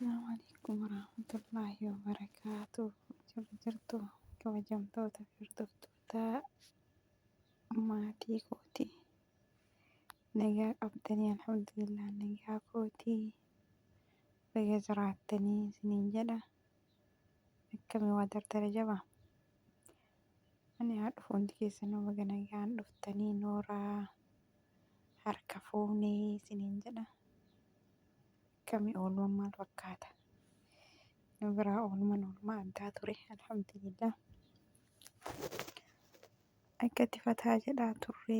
Assalamualaikum warahmatullahi wabarakatuh. Jirtu kabajamtoota hordoftoota maatii kooti. Nagaa qabdanii alhamdulillah nagaa kooti. Baga jiraattanii isiniin jedha. Akkamii waa dardara jabaa. Ani haadha hundi keessanuu baga nagaan dhuftanii nooraa harka fuunee isiniin jedha. Akkamii oolmaan maal fakkaata? Nu biraa oolmaa addaa ture alhamdulillah. Akka itti fataa jedhaa turre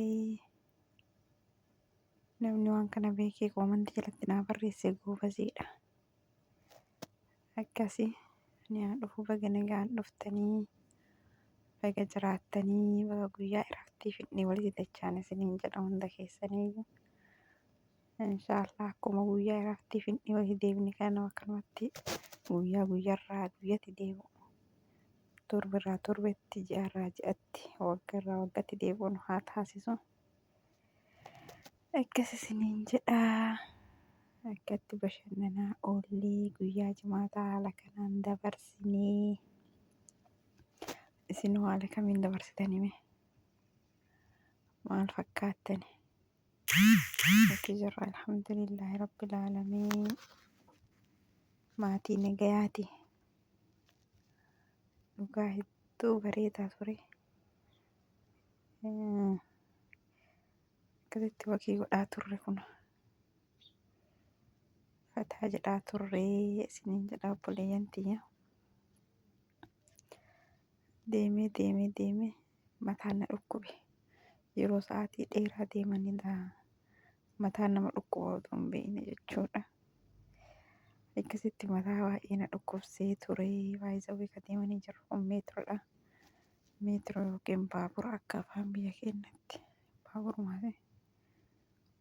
namni waan kana beekee koomantii jalatti naa barreesse goobazeedha. Akkasii ani haa dhufu baga nagaan dhuftanii baga jiraattanii baga guyyaa iraattii fidnee walitti dachaane isiniin jedha hunda keessaniyyuu. Inshaallah akkuma guyyaa iraattii fidnee walitti deebine kana akkanumatti guyyaa guyyaarraa guyyatti deebi'u. Torbirraa torbetti ji'arraa ji'atti waggaarraa waggatti deebi'uun haa taasisu. Akkas isiniin jedhaa. Akkatti bashannanaa oollee guyyaa jimaataa haala kanaan dabarsinee isinoo haala kamiin dabarsitanii mee? Maal fakkaattani? Nuti jirra alhamdulillahi rabbil aalamiin. Maatii nagayaati. Dhugaa hedduu bareedaa ture. Akkasitti wakii godhaa turre kun fataa jedhaa turre isiniin jedha obboleeyyan tiyya. Deemee mataan na dhukkube. Yeroo sa'aatii dheeraa deemanidha. Mataan nama dhukkuba otoo hin beekne jechuudha. Akkasitti mataa baay'ee na dhukkubsee ture. Baay'ee kan deemanii jiru kun meetiroodha. Meetiro yookiin baabura akka afaan biyya keenyatti. Baaburumaati.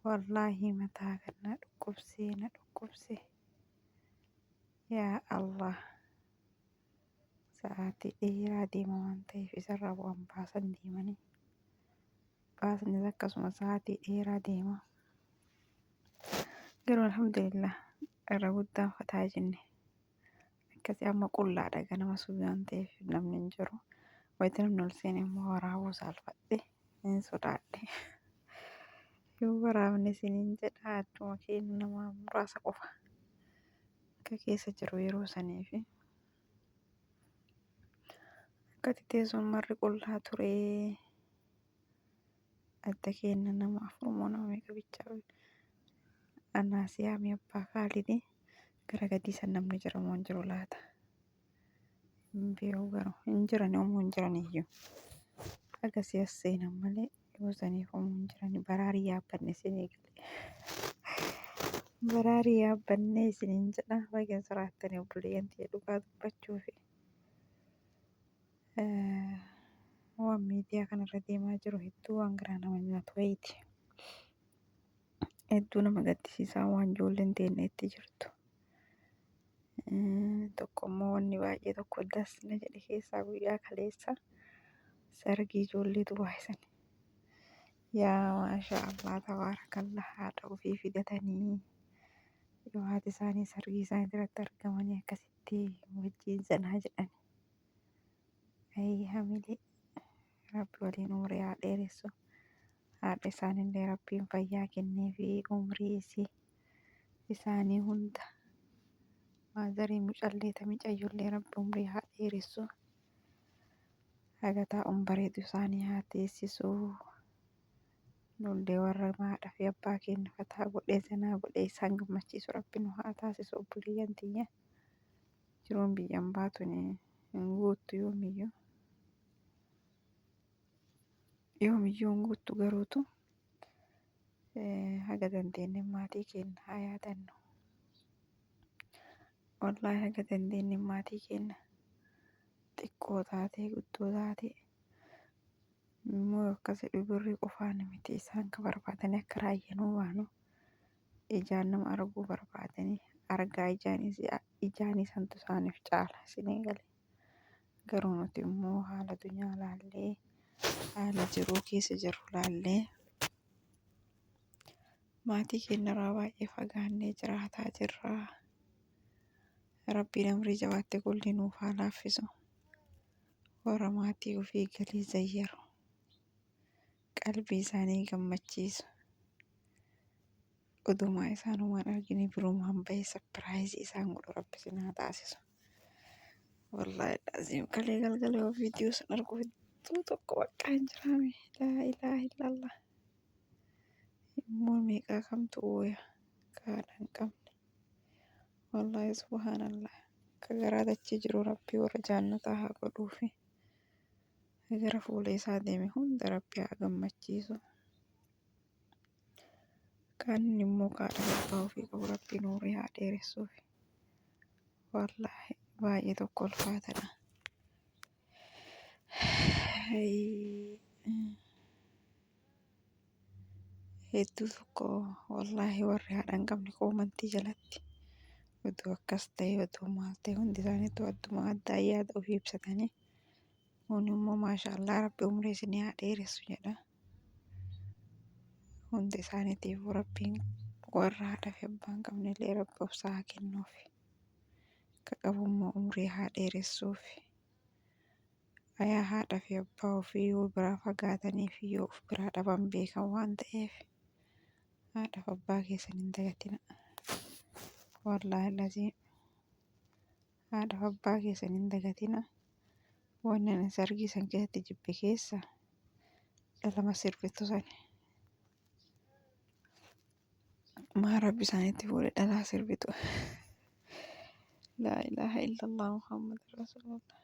Wallaahi mataa kan na dhukkubse. Yaa Allah. Sa'aatii dheeraa deema waan ta'eef isarraa bu'aan baasan deemanii. Baasnis akkasuma sa'aatii dheeraa deema. Garuu alhamdulillah irra guddaan fataa jenne. Akkasii amma qullaadha ganama subii waan ta'eef namni hin jiru. Wayita namni ol seene immoo waraabuu saalfadhe hin sodaadhe. Yoo waraabne isiniin jedha adduma keenya nama muraasa qofa. Akka keessa jiru yeroo saniifi. Akkatti teessummarri qullaa ture. Adda keenya nama afurmoo nama meeqa bichaa Anaasiyaa mi abbaa Khaalidii gara gadii san namni jira moo hin jiru laata? Hin beeku garuu hin jiran yommuu hin jiran iyyuu. Agasii as seenan malee yoo saniif yommuu hin jiran baraarii yaabbanne isinii galee. Baraarii yaabbanne isiniin jedha baga jiraattanii obboleeyyan tiyya dhugaa dubbachuufi. Waan miidiyaa kanarra deemaa jiru hedduu waan garaa nama nyaatu wayiiti. Hedduu nama gaddisiisaa waan ijoolleen teenya itti jirtu. Tokkommoo wanni baay'ee tokko das na jedhe keessaa guyyaa kaleessa sargii ijoolleetu baay'isan. Yaa maashaa Allah tabaarakallah haadha ofii fidatanii yoo haati isaanii sargii isaanii irratti argamanii akkasitti wajjin zanaa jedhani. Hamilee Rabbi waliin umurii haa dheeressu. Haadha isaaniillee Rabbiin fayyaa kenneefi umurii isaanii hunda. Maazarii mucalleeta micayyollee Rabbi umurii haa dheeressu. Haga taa'uun bareedu isaanii haa teessisu. Nullee warra haadhaa fi abbaa keenya fataa godhee zanaa godhee isaan gammachiisu Rabbi nu haa taasisu obboleeyyan tiyya. Jiruun biyyaan baatun hin guuttu yoomiyyuu. Yoomiyyuu hin guuttu garuutu haga dandeenye maatii keenya haa yaadannu. Wallaahi haga dandeenye maatii keenya xiqqoo taatee guddoo taatee immoo akkasii birrii qofaan miti isaan kan barbaadanii akka raayyanuu baanu ijaan nama arguu barbaadanii argaa ijaan santu isaaniif caala isinii galee. Garuu nuti immoo haala addunyaa laallee haala jiruu keessa jirru laallee maatii keenyarraa baay'ee fagaannee jiraataa jirra. Rabbiin umrii jabaatte kulli nuuf haa laaffisu. Warra maatii ofii galii zayyaru. Qalbii isaanii gammachiisu. Odumaa isaanumaan argine biruumaan bahee sapiraayizii isaan godhu Rabbi isin haa taasisu. Wallaahi laazim kalee galgala yoo viidiyoo san argu hedduu tokko bakka hin jiraame. Laa ilaaha illallah. Immoo meeqaa kamtu ooya kaadha hin qabne. Wallaahi subhaanallah. Akka garaa dachee jiru Rabbi warra jaannataa haa godhuufi. Gara fuula isaa deeme hunda Rabbi haa gammachiisu. Kan immoo kaadha abbaa ofii qabu Rabbi nuurii haa dheeressuufi. Wallaahi baay'ee tokko ulfaatadha. Hedduu tokko wallaahi warri haadha hin qabne qoomantii jalatti oduu akkas ta'e oduu maal ta'e hundi isaaniitu adduma addaan yaada ofii ibsatanii kun immoo maashaallah Rabbi umrii isinii haa dheeressu jedha. Hundi isaaniitiif Rabbiin warra haadhaa fi abbaa hin qabnellee Rabbi obsaa haa kennuufi. Akka qabu immoo umrii haa dheeressuufi. Ayaa haadhaa fi abbaa ofii yoo biraa fagaatanii fi yoo of biraa dhaban beekan waan ta'eef haadhaa fi abbaa keessan hin dagatina. Wallaahi laziim haadhaa fi abbaa keessan hin dagatina. Wanni ani sargii san keessatti jibbe keessa dhalama sirbitu sani. Maa Rabbi isaaniitti fuudhe dhalaa sirbitu. Laa ilaaha illallah Muhammad Rasulullah.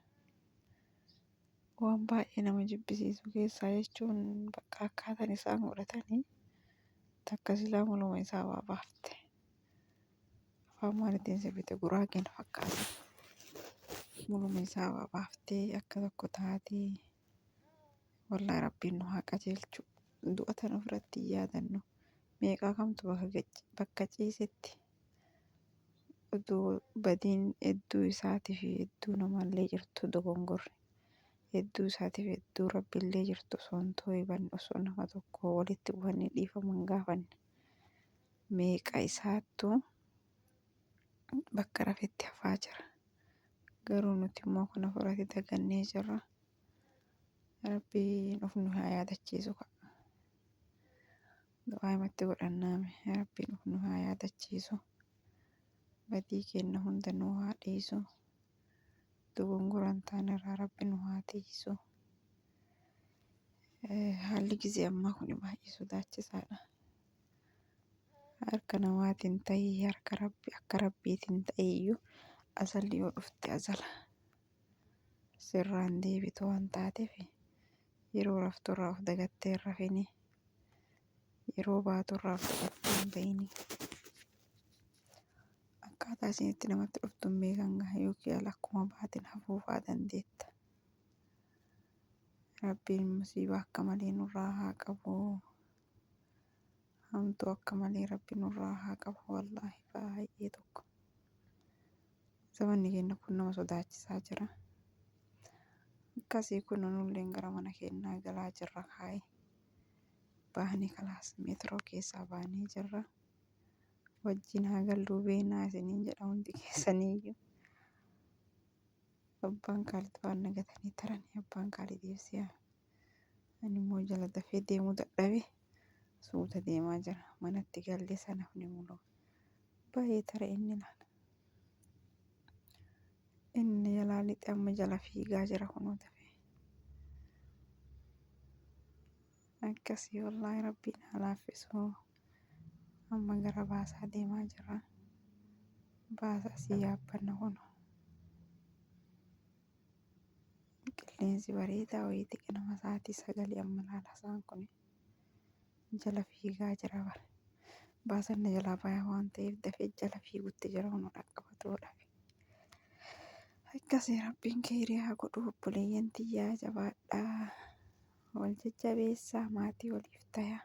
Waan baay'ee nama jibbisiisu keessaa jechuun bakka akkaataan isaan godhatanii takka silaa mul'uma isaa waa baafte. Afaan maaliitiin sirbite guraageen fakkaata. Mul'uma isaa waa baaftee akka tokko taatee wallaahi Rabbiin nu haa qajeelchu. Du'a tana ofirratti hin yaadannu. Meeqaa kamtu bakka ciisetti oduu badiin hedduu isaatii fi hedduu namallee jirtu dogongorri. Hedduu isaatii fi hedduu Rabbiillee jirtu osoo hin too'iban osoo nama tokko walitti bu'anii dhiifama hin gaafanne. Meeqa isaattu bakka rafetti hafaa jira. Garuu nuti immoo kana fudhate dagannee jirra. Rabbiin of nu haa yaadachiisu ka'a. Du'aa himatti godhannaame Rabbiin of nu haa yaadachiisu. Badii keenya hunda nu haa dhiisu. Dogongoraan taanirraa Rabbi nu haa tiisu. Haalli gisee ammaa kun baay'ee sodaachisaadha. Harka namaatiin ta'ee harka Rabbi akka Rabbiitiin ta'eyyuu azalli yoo dhufte azala. Sirraan deebitu waan taateef yeroo rafturraa of dagattee hin rafini. Yeroo baaturraa of dagattee hin bahini. Akkaataa isinitti namatti dhuftu hin beekan gaha yookiin akkuma baatin hafuufaa dandeetta. Rabbiin musiibaa akka malee nurraa haa qabu. Hamtuu akka malee Rabbi nurraa haa qabu wallaahi baay'ee tokko. Zamanni keenya kun nama sodaachisaa jira. Akkasii kun nulleen gara mana keenyaa galaa jirra kaayi. Baahanii kalaas meetiroo keessaa baanee jirra. Wajjin haa galluu beenaa isiniin jedha hundi keessaniiyyuu. Abbaan kaalitti waan nagatanii taranii abbaan kaalitiif si'a. Ani immoo jala dafee deemuu dadhabe suuta deemaa jira. Manatti gallee sanaaf ni mul'u. Baay'ee tara inni laala. Inni jalaa lixee amma jala fiigaa jira kunoo dafee. Akkasii wallaahi Rabbiin haa laaffisu. Amma gara baasaa deemaa jirra. Baasaa si yaabbanna kunoo. Qilleensi bareedaa wayiiti ganama sa'aatii 9 amma laala isaan kun jala fiigaa jira bara. Baasan na jalaa bayaa waan ta'eef dafee jala fiigutti jira kunoo dhaqqabatuudhaaf. Akkasii Rabbiin kheyrii haa godhu obboleeyyan tiyyaa jabaadhaa. Wal jajjabeessaa maatii waliif tayaa.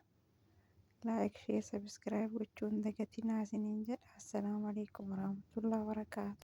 Like, share, subscribe gochuun dagatinaa isiniin jedha. Assalaamu alaikum warahmatullahi wabarakatuh.